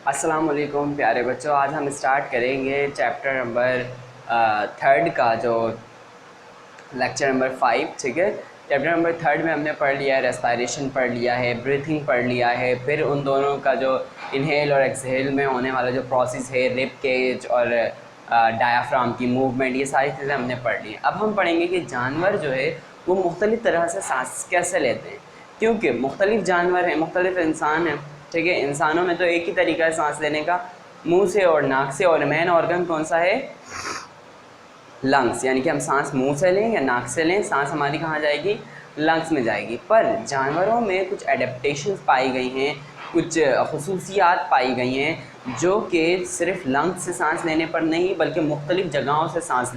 अस्सलाम वालेकुम प्यारे बच्चों। आज हम स्टार्ट करेंगे चैप्टर नंबर 3 का जो लेक्चर नंबर 5। ठीक है, चैप्टर नंबर 3 में हमने पढ़ लिया है, रेस्पायरेशन पढ़ लिया है, ब्रीथिंग पढ़ लिया है, फिर उन दोनों का जो इनहेल और एक्सहेल में होने वाला जो प्रोसेस है, रिब केज और डायाफ्राम की मूवमेंट, ये सारी चीज़ें हमने पढ़ ली हैं। अब हम पढ़ेंगे कि जानवर जो है वो मुख्तलिफ़ तरह से सांस कैसे लेते हैं, क्योंकि मुख्तलिफ़ जानवर हैं, मुख्तलिफ़ इंसान हैं। ठीक है, इंसानों में तो एक ही तरीका है सांस लेने का, मुंह से और नाक से, और मेन ऑर्गन कौन सा है? लंग्स। यानी कि हम सांस मुंह से लें या नाक से लें, सांस हमारी कहाँ जाएगी? लंग्स में जाएगी। पर जानवरों में कुछ एडेप्टेशंस पाई गई हैं, कुछ खसूसियात पाई गई हैं जो कि सिर्फ लंग्स से सांस लेने पर नहीं बल्कि मुख्तलिफ़ जगहों से सांस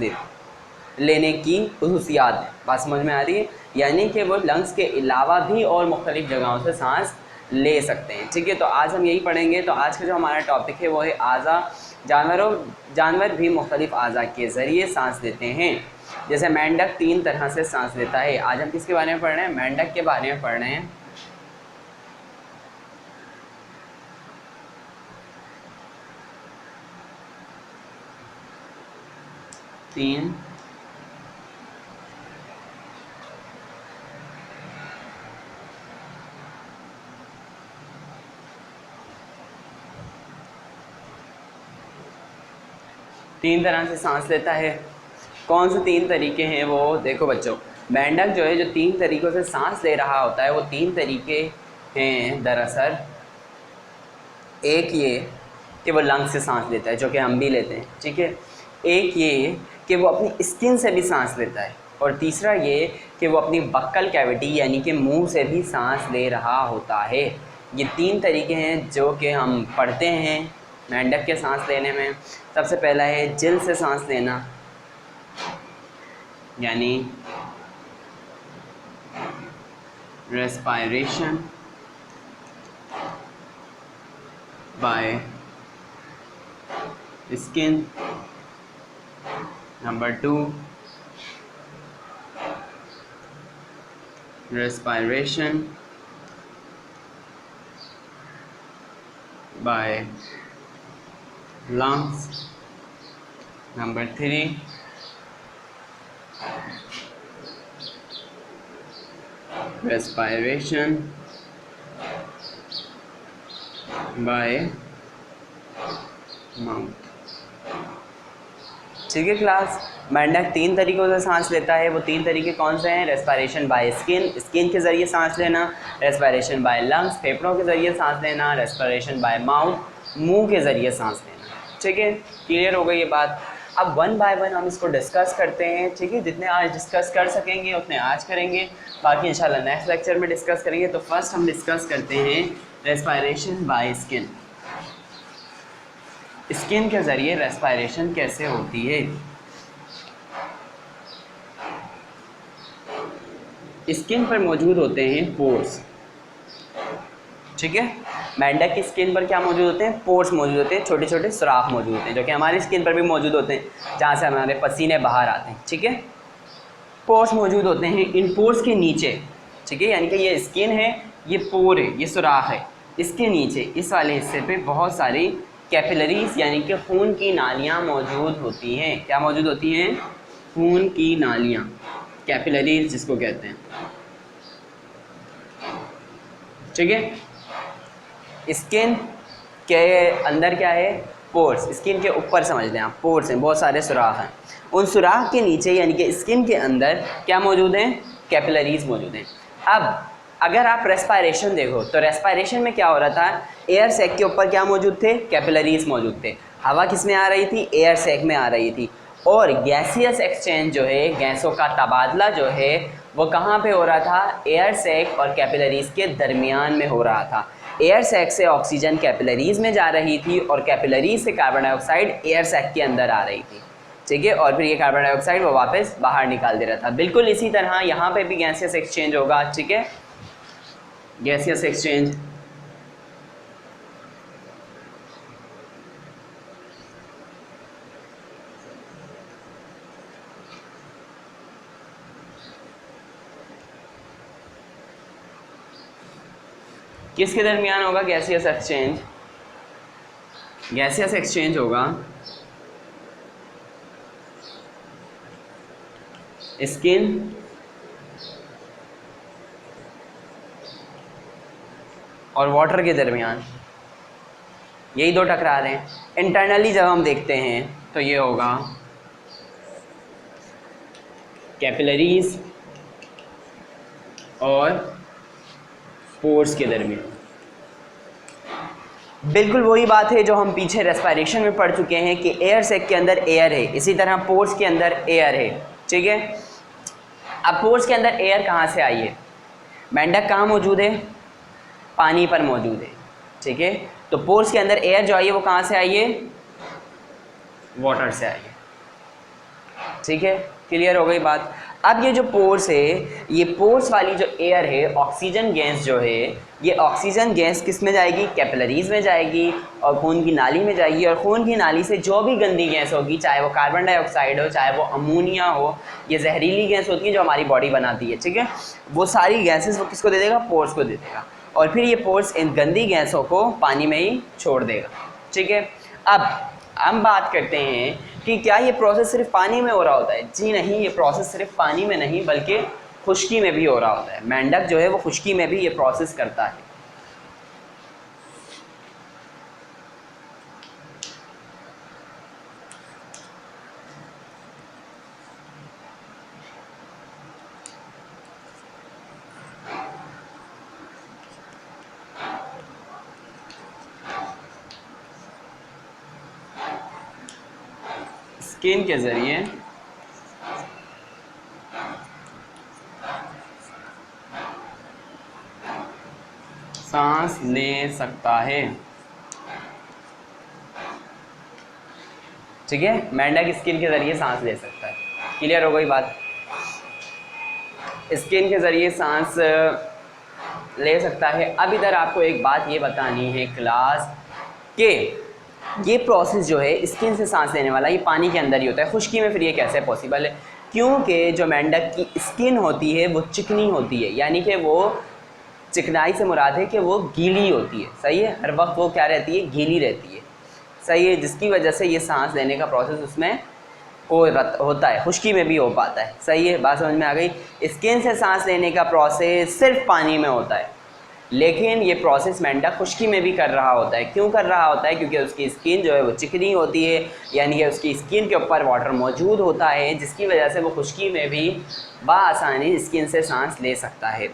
लेने की खसूसियात है। बात समझ में आ रही है? यानी कि वो लंग्स के अलावा भी और मुख्तलिफ़ जगहों से सांस ले सकते हैं। ठीक है, तो आज हम यही पढ़ेंगे। तो आज का जो हमारा टॉपिक है वो है आज़ा। जानवर भी मुख्तलिफ़ आज़ा के ज़रिए सांस लेते हैं। जैसे मेंढक 3 तरह से सांस लेता है। आज हम किसके बारे में पढ़ रहे हैं? मेंढक के बारे में पढ़ रहे हैं। तीन तरह से सांस लेता है। कौन से 3 तरीके हैं वो देखो बच्चों। मेंढक जो है जो 3 तरीक़ों से सांस ले रहा होता है वो 3 तरीके हैं दरअसल। एक ये कि वो लंग्स से सांस लेता है, जो कि हम भी लेते हैं। ठीक है, एक ये कि वो अपनी स्किन से भी सांस लेता है, और तीसरा ये कि वो अपनी बक्कल कैविटी यानी कि मुंह से भी सांस ले रहा होता है। ये 3 तरीके हैं जो कि हम पढ़ते हैं मेंढक के सांस लेने में। सबसे पहला है जिल से सांस लेना, यानी respiration by skin. Number 2, respiration by lungs. Number 3, respiration by mouth. ठीक है क्लास, मेंढक 3 तरीक़ों से सांस लेता है। वो 3 तरीके कौन से हैं? रेस्पायरेशन बाय स्किन, स्किन के ज़रिए सांस लेना; रेस्पायरेशन बाय लंग्स, फेफड़ों के ज़रिए सांस लेना; रेस्पायरेशन बाय माउथ, मुंह के ज़रिए सांस लेना। ठीक है, क्लियर हो गई ये बात। अब 1 बाय 1 हम इसको डिस्कस करते हैं। ठीक है, जितने आज डिस्कस कर सकेंगे उतने आज करेंगे, बाकी इंशाल्लाह नेक्स्ट लेक्चर में डिस्कस करेंगे। तो फर्स्ट हम डिस्कस करते हैं रेस्पायरेशन बाय स्किन। स्किन के ज़रिए रेस्पायरेशन कैसे होती है? स्किन पर मौजूद होते हैं पोर्स। ठीक है, मेंढक की स्किन पर क्या मौजूद होते हैं? पोर्स मौजूद होते हैं, छोटे छोटे सुराख मौजूद होते हैं, जो कि हमारी स्किन पर भी मौजूद होते हैं, जहाँ से हमारे पसीने बाहर आते हैं। ठीक है, पोर्स मौजूद होते हैं इन पोर्स के नीचे। ठीक है, यानी कि ये स्किन है, ये पोर है, ये सुराख है, इसके नीचे इस वाले हिस्से पे बहुत सारी कैपिलरीज यानी कि खून की नालियाँ मौजूद होती हैं। क्या मौजूद होती हैं? खून की नालियाँ, कैपिलरीज जिसको कहते हैं। ठीक है, स्किन के अंदर क्या है? पोर्स। स्किन के ऊपर समझ लें आप, पोर्स हैं, बहुत सारे सुराख हैं। उन सुराख के नीचे यानी कि स्किन के अंदर क्या मौजूद हैं? कैपिलरीज मौजूद हैं। अब अगर आप रेस्पायरेशन देखो तो रेस्पायरेशन में क्या हो रहा था? एयर सैक के ऊपर क्या मौजूद थे? कैपिलरीज मौजूद थे। हवा किस में आ रही थी? एयर सैक में आ रही थी। और गैसियस एक्सचेंज जो है, गैसों का तबादला जो है, वो कहाँ पे हो रहा था? एयर सैक और कैपिलरीज के दरमियान में हो रहा था। एयर सैक से ऑक्सीजन कैपिलरीज में जा रही थी और कैपिलरीज से कार्बन डाइऑक्साइड एयर सैक के अंदर आ रही थी। ठीक है, और फिर ये कार्बन डाइऑक्साइड वो वापस बाहर निकाल दे रहा था। बिल्कुल इसी तरह यहाँ पे भी गैसियस एक्सचेंज होगा। ठीक है, गैसियस एक्सचेंज। किसके दरमियान होगा गैसियस एक्सचेंज? गैसियस एक्सचेंज होगा स्किन और वाटर के दरमियान, यही दो टकरा रहे हैं। इंटरनली जब हम देखते हैं तो ये होगा कैपिलरीज और पोर्स के दरमियान। बिल्कुल वही बात है जो हम पीछे रेस्पिरेशन में पढ़ चुके हैं कि एयर सैक के अंदर एयर है, इसी तरह पोर्स के अंदर एयर है। ठीक है, अब पोर्स के अंदर एयर कहाँ से आई है? मेंढक कहाँ मौजूद है? पानी पर मौजूद है। ठीक है, तो पोर्स के अंदर एयर जो आई है वो कहाँ से आई है? वाटर से आई है। ठीक है, क्लियर हो गई बात। अब ये जो पोर्स है, ये पोर्स वाली जो एयर है, ऑक्सीजन गैस जो है, ये ऑक्सीजन गैस किस में जाएगी? कैपिलरीज में जाएगी और खून की नाली में जाएगी, और खून की नाली से जो भी गंदी गैस होगी, चाहे वो कार्बन डाइऑक्साइड हो, चाहे वो अमोनिया हो, ये जहरीली गैस होती है जो हमारी बॉडी बनाती है। ठीक है, वो सारी गैसेस वो किसको दे देगा? पोर्स को दे देगा, और फिर ये पोर्स इन गंदी गैसों को पानी में ही छोड़ देगा। ठीक है, अब हम बात करते हैं कि क्या ये प्रोसेस सिर्फ पानी में हो रहा होता है? जी नहीं, ये प्रोसेस सिर्फ पानी में नहीं बल्कि खुश्की में भी हो रहा होता है। मेंढक जो है वो खुश्की में भी ये प्रोसेस करता है। स्किन के ज़रिए सांस ले सकता है। ठीक है, मेंढक स्किन के ज़रिए सांस ले सकता है। क्लियर हो गई बात? स्किन के ज़रिए सांस ले सकता है। अब इधर आपको एक बात ये बतानी है क्लास के ये प्रोसेस जो है स्किन से सांस लेने वाला, ये पानी के अंदर ही होता है। खुश्की में फिर ये कैसे पॉसिबल है? क्योंकि जो मेंढक की स्किन होती है वो चिकनी होती है, यानी कि वो चिकनाई से मुराद है कि वो गीली होती है। सही है, हर वक्त वो क्या रहती है? गीली रहती है। सही है, जिसकी वजह से ये सांस लेने का प्रोसेस उसमें होता है, खुश्की में भी हो पाता है। सही है, बात समझ में आ गई? स्किन से सांस लेने का प्रोसेस सिर्फ पानी में होता है, लेकिन ये प्रोसेस मेंढक खुश्की में भी कर रहा होता है। क्यों कर रहा होता है? क्योंकि उसकी स्किन जो है वो चिकनी होती है, यानी कि उसकी स्किन के ऊपर वाटर मौजूद होता है, जिसकी वजह से वो खुश्की में भी बआसानी स्किन से सांस ले सकता है।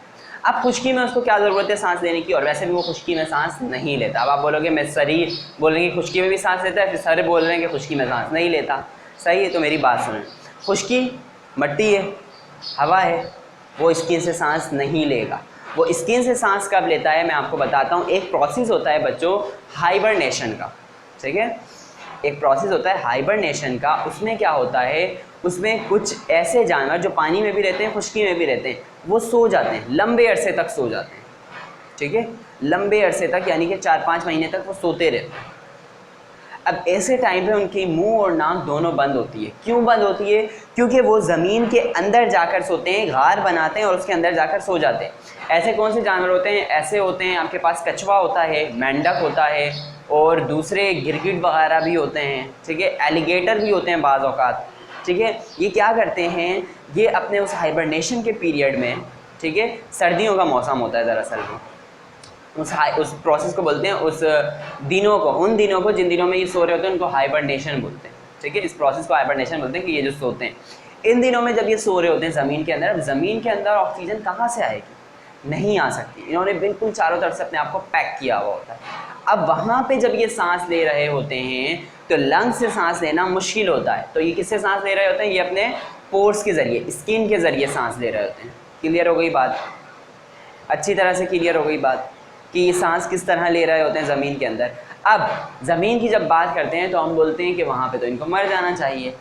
अब खुश्की में उसको क्या ज़रूरत है सांस लेने की, और वैसे भी वो खुश्की में सांस नहीं लेता। अब आप बोलोगे मैं सरी बोलेंगे खुश्की में भी सांस लेता है, फिर सर बोल रहे हैं कि खुश्की में सांस नहीं लेता। सही है, तो मेरी बात सुनें। खुश्की मट्टी है, हवा है, वो स्किन से सांस नहीं लेगा। वो स्किन से सांस कब लेता है मैं आपको बताता हूँ। एक प्रोसेस होता है बच्चों हाइबरनेशन का। ठीक है, एक प्रोसेस होता है हाइबरनेशन का। उसमें क्या होता है? उसमें कुछ ऐसे जानवर जो पानी में भी रहते हैं, खुश्की में भी रहते हैं, वो सो जाते हैं, लंबे अरसे तक सो जाते हैं। ठीक है, लंबे अरसे तक, यानी कि 4-5 महीने तक वो सोते रहते हैं। अब ऐसे टाइम पे उनकी मुंह और नाक दोनों बंद होती है। क्यों बंद होती है? क्योंकि वो ज़मीन के अंदर जाकर सोते हैं, गार बनाते हैं और उसके अंदर जाकर सो जाते हैं। ऐसे कौन से जानवर होते हैं? ऐसे होते हैं आपके पास कछुआ होता है, मेंढक होता है, और दूसरे गिरगिट वगैरह भी होते हैं। ठीक है, एलिगेटर भी होते हैं बाज़ औक़ात। ठीक है, ये क्या करते हैं? ये अपने उस हाइबरनेशन के पीरियड में, ठीक है, सर्दियों का मौसम होता है दरअसल में, उस प्रोसेस को बोलते हैं, उस दिनों को, उन दिनों को जिन दिनों में ये सो रहे होते हैं उनको हाइबरनेशन बोलते हैं। ठीक है, इस प्रोसेस को हाइबरनेशन बोलते हैं कि ये जो सोते हैं इन दिनों में, जब ये सो रहे होते हैं ज़मीन के अंदर। अब ज़मीन के अंदर ऑक्सीजन कहाँ से आएगी? नहीं आ सकती। इन्होंने बिल्कुल चारों तरफ से अपने आप को पैक किया हुआ होता है। अब वहाँ पे जब ये सांस ले रहे होते हैं तो लंग्स से सांस लेना मुश्किल होता है। तो ये किससे सांस ले रहे होते हैं? ये अपने पोर्स के ज़रिए, स्किन के ज़रिए सांस ले रहे होते हैं। क्लियर हो गई बात? अच्छी तरह से क्लियर हो गई बात कि ये सांस किस तरह ले रहे होते हैं ज़मीन के अंदर। अब ज़मीन की जब बात करते हैं तो हम बोलते हैं कि वहाँ पे तो इनको मर जाना चाहिए,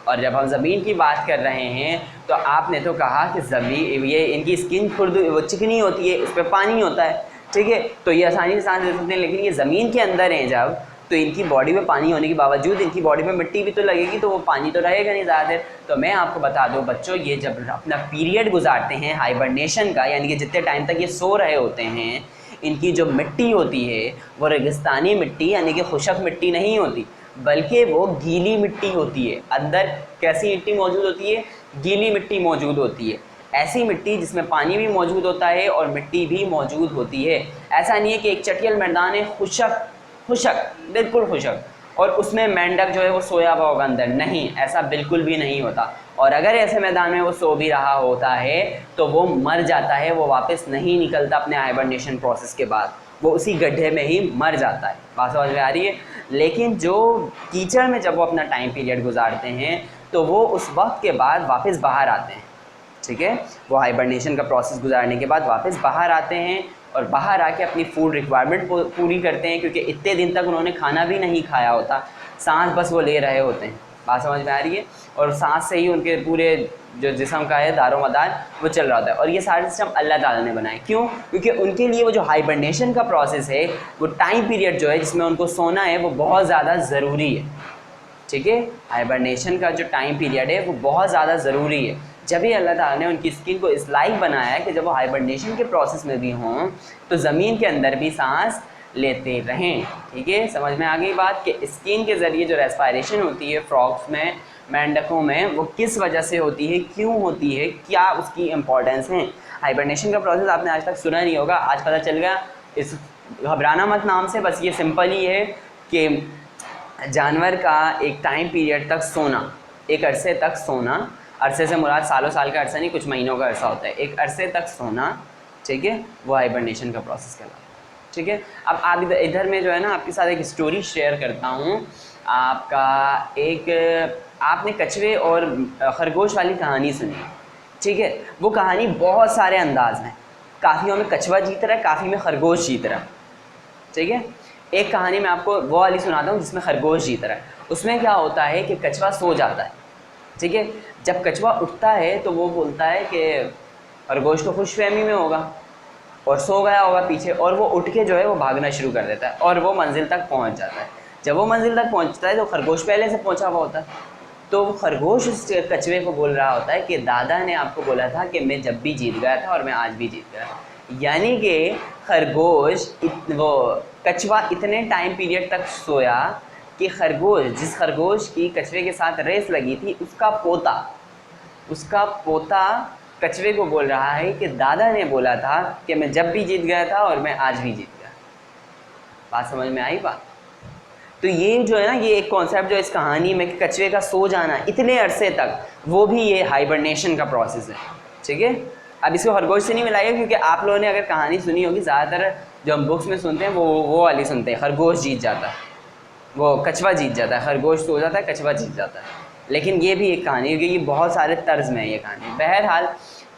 और जब हम ज़मीन की बात कर रहे हैं तो आपने तो कहा कि ज़मीन, ये इनकी स्किन खुद वो चिकनी होती है, उस पर पानी होता है। ठीक है, तो ये आसानी से सांस ले सकते हैं, लेकिन ये ज़मीन के अंदर हैं जब, तो इनकी बॉडी में पानी होने के बावजूद इनकी बॉडी में मिट्टी भी तो लगेगी, तो वो पानी तो रहेगा नहीं ज़्यादा देर। तो मैं आपको बता दूं बच्चों, ये जब अपना पीरियड गुजारते हैं हाइबरनेशन का, यानी कि जितने टाइम तक ये सो रहे होते हैं, इनकी जो मिट्टी होती है वो रेगिस्तानी मिट्टी यानी कि खुशक मिट्टी नहीं होती, बल्कि वो गीली मिट्टी होती है। अंदर कैसी मिट्टी मौजूद होती है? गीली मिट्टी मौजूद होती है। ऐसी मिट्टी जिसमें पानी भी मौजूद होता है और मिट्टी भी मौजूद होती है। ऐसा नहीं है कि एक चटियल मैदान है खुशक खुशक बिल्कुल खुशक और उसमें मेंढक जो है वो सोया हुआ होगा अंदर, नहीं, ऐसा बिल्कुल भी नहीं होता। और अगर ऐसे मैदान में वो सो भी रहा होता है तो वो मर जाता है, वो वापस नहीं निकलता अपने हाइबरनेशन प्रोसेस के बाद, वो उसी गड्ढे में ही मर जाता है। बात समझ में आ रही है? लेकिन जो कीचड़ में जब वो अपना टाइम पीरियड गुजारते हैं तो वो उस वक्त के बाद वापस बाहर आते हैं, ठीक है, वो हाइबरनेशन का प्रोसेस गुजारने के बाद वापस बाहर आते हैं और बाहर आके अपनी फूड रिक्वायरमेंट पूरी करते हैं, क्योंकि इतने दिन तक उन्होंने खाना भी नहीं खाया होता, सांस बस वो ले रहे होते हैं। बात समझ में आ रही है? और सांस से ही उनके पूरे जो जिस्म का है दारो मदार वो चल रहा होता है। और ये सारे सिस्टम अल्लाह ताला ने बनाए। क्यों? क्योंकि उनके लिए वो जो हाइबरनेशन का प्रोसेस है, वो टाइम पीरियड जो है जिसमें उनको सोना है, वो बहुत ज़्यादा ज़रूरी है, ठीक है। हाइबरनेशन का जो टाइम पीरियड है वो बहुत ज़्यादा ज़रूरी है। जब भी अल्लाह ताला ने उनकी स्किन को इस लाइक बनाया है कि जब वो हाइबरनेशन के प्रोसेस में भी हों तो ज़मीन के अंदर भी सांस लेते रहें, ठीक है। समझ में आ गई बात कि स्किन के ज़रिए जो रेस्पायरेशन होती है फ्रॉग्स में, मेंढकों में, वो किस वजह से होती है, क्यों होती है, क्या उसकी इम्पोर्टेंस है। हाइबरनेशन का प्रोसेस आपने आज तक सुना नहीं होगा, आज पता चल गया। इस घबराना मत नाम से, बस ये सिंपल ही है कि जानवर का एक टाइम पीरियड तक सोना, एक अरसे तक सोना, अरसे से मुराद सालों साल का अरसा नहीं, कुछ महीनों का अरसा होता है, एक अरसे तक सोना, ठीक है, वो हाइबरनेशन का प्रोसेस कहलाता है, ठीक है। अब आप इधर में जो है ना आपके साथ एक स्टोरी शेयर करता हूँ। आपका एक आपने कछुए और खरगोश वाली कहानी सुनी, ठीक है। वो कहानी बहुत सारे अंदाज में, काफ़ियों में कछुआ जीत रहा है, काफ़ी में खरगोश जीत रहा है, ठीक है। एक कहानी मैं आपको वो वाली सुनाता हूँ जिसमें खरगोश जीत रहा है। उसमें क्या होता है कि कछुआ सो जाता है, ठीक है। जब कछुआ उठता है तो वो बोलता है कि खरगोश तो खुशफहमी में होगा और सो गया होगा पीछे, और वो उठ के जो है वो भागना शुरू कर देता है और वो मंजिल तक पहुँच जाता है। जब वो मंजिल तक पहुँचता है तो खरगोश पहले से पहुँचा हुआ होता है। तो खरगोश उस कछुए को बोल रहा होता है कि दादा ने आपको बोला था कि मैं जब भी जीत गया था और मैं आज भी जीत गया। यानी कि खरगोश वो कछुआ इतने टाइम पीरियड तक सोया कि खरगोश, जिस खरगोश की कछुए के साथ रेस लगी थी, उसका पोता कछुए को बोल रहा है कि दादा ने बोला था कि मैं जब भी जीत गया था और मैं आज भी जीत गया। बात समझ में आई बात? तो ये जो है ना, ये एक कॉन्सेप्ट जो इस कहानी में कि कछुए का सो जाना इतने अरसे तक, वो भी ये हाइबरनेशन का प्रोसेस है, ठीक है। अब इसको खरगोश से नहीं मिलाइए, क्योंकि आप लोगों ने अगर कहानी सुनी होगी, ज़्यादातर जो हम बुक्स में सुनते हैं वो वाली सुनते हैं, खरगोश जीत जाता है, वो कछुआ जीत जाता है, खरगोश सो जाता है, कछुआ जीत जाता है। लेकिन ये भी एक कहानी, क्योंकि ये बहुत सारे तर्ज में है ये कहानी। बहरहाल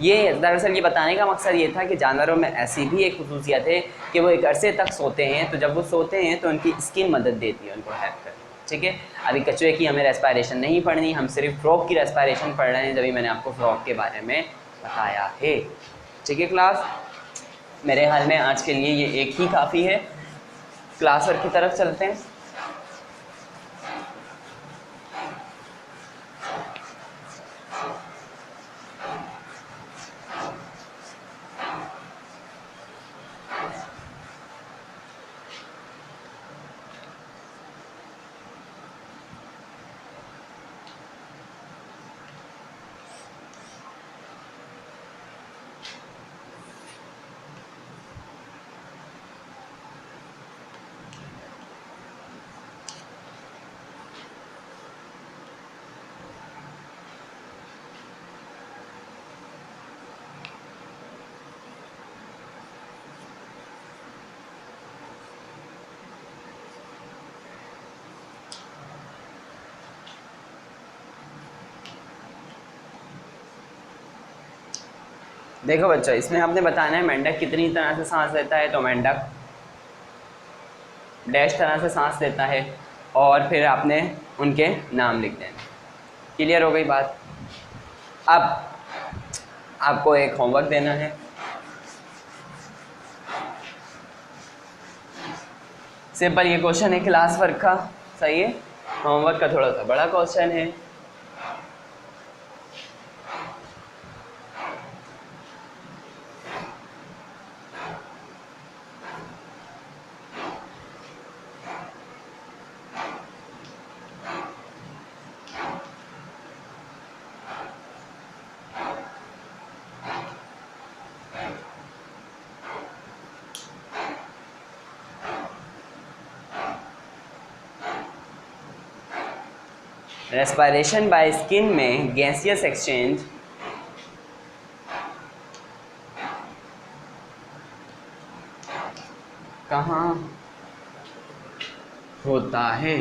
ये दरअसल ये बताने का मकसद ये था कि जानवरों में ऐसी भी एक खसूसियत है कि वो एक अरसे तक सोते हैं, तो जब वो सोते हैं तो उनकी स्किन मदद देती है उनको हेल्प करती है, ठीक है। अभी कछुए की हमें रेस्पायरेशन नहीं पढ़नी, हम सिर्फ फ्रॉग की रेस्पायरेशन पढ़ रहे हैं, जब मैंने आपको फ्रॉग के बारे में बताया है, ठीक है। क्लास, मेरे ख्याल में आज के लिए ये एक ही काफ़ी है। क्लास वर्क की तरफ चलते हैं। देखो बच्चों, इसमें आपने बताना है मेंढक कितनी तरह से सांस लेता है। तो मेंढक डैश तरह से सांस लेता है, और फिर आपने उनके नाम लिख देना। क्लियर हो गई बात? अब आपको एक होमवर्क देना है। सिंपल ये क्वेश्चन है क्लास वर्क का, सही है। होमवर्क का थोड़ा सा बड़ा क्वेश्चन है। रेस्पायरेशन बाय स्किन में गैसियस एक्सचेंज कहाँ होता है?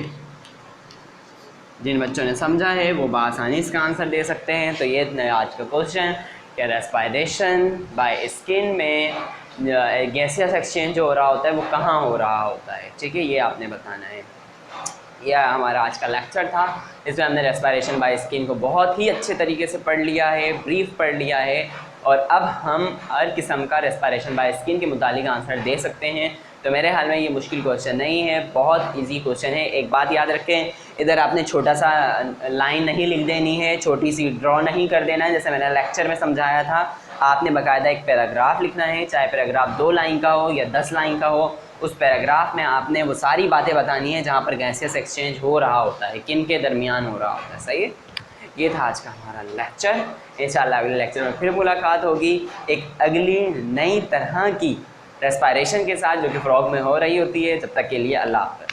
जिन बच्चों ने समझा है वो बआसानी इसका आंसर दे सकते हैं। तो ये आज का क्वेश्चन कि रेस्पायरेशन बाय स्किन में गैसियस एक्सचेंज जो हो रहा होता है वो कहाँ हो रहा होता है, ठीक है, ये आपने बताना है। यह हमारा आज का लेक्चर था। इसमें हमने रेस्पायरेशन बाय स्किन को बहुत ही अच्छे तरीके से पढ़ लिया है, ब्रीफ पढ़ लिया है, और अब हम हर किस्म का रेस्पायरेशन बाय स्किन के मुतालिक आंसर दे सकते हैं। तो मेरे ख्याल में ये मुश्किल क्वेश्चन नहीं है, बहुत इजी क्वेश्चन है। एक बात याद रखें, इधर आपने छोटा सा लाइन नहीं लिख देनी है, छोटी सी ड्रॉ नहीं कर देना है, जैसे मैंने लेक्चर में समझाया था। आपने बाकायदा एक पैराग्राफ लिखना है, चाहे पैराग्राफ 2 लाइन का हो या 10 लाइन का हो। उस पैराग्राफ में आपने वो सारी बातें बतानी है जहाँ पर गैसियस एक्सचेंज हो रहा होता है, किन के दरमियान हो रहा होता है। सही है, ये था आज का हमारा लेक्चर। इंशाल्लाह अगले लेक्चर में फिर मुलाकात होगी एक अगली नई तरह की रेस्पायरेशन के साथ जो कि फ्रॉग में हो रही होती है। जब तक के लिए अल्लाह हाफ़िज़।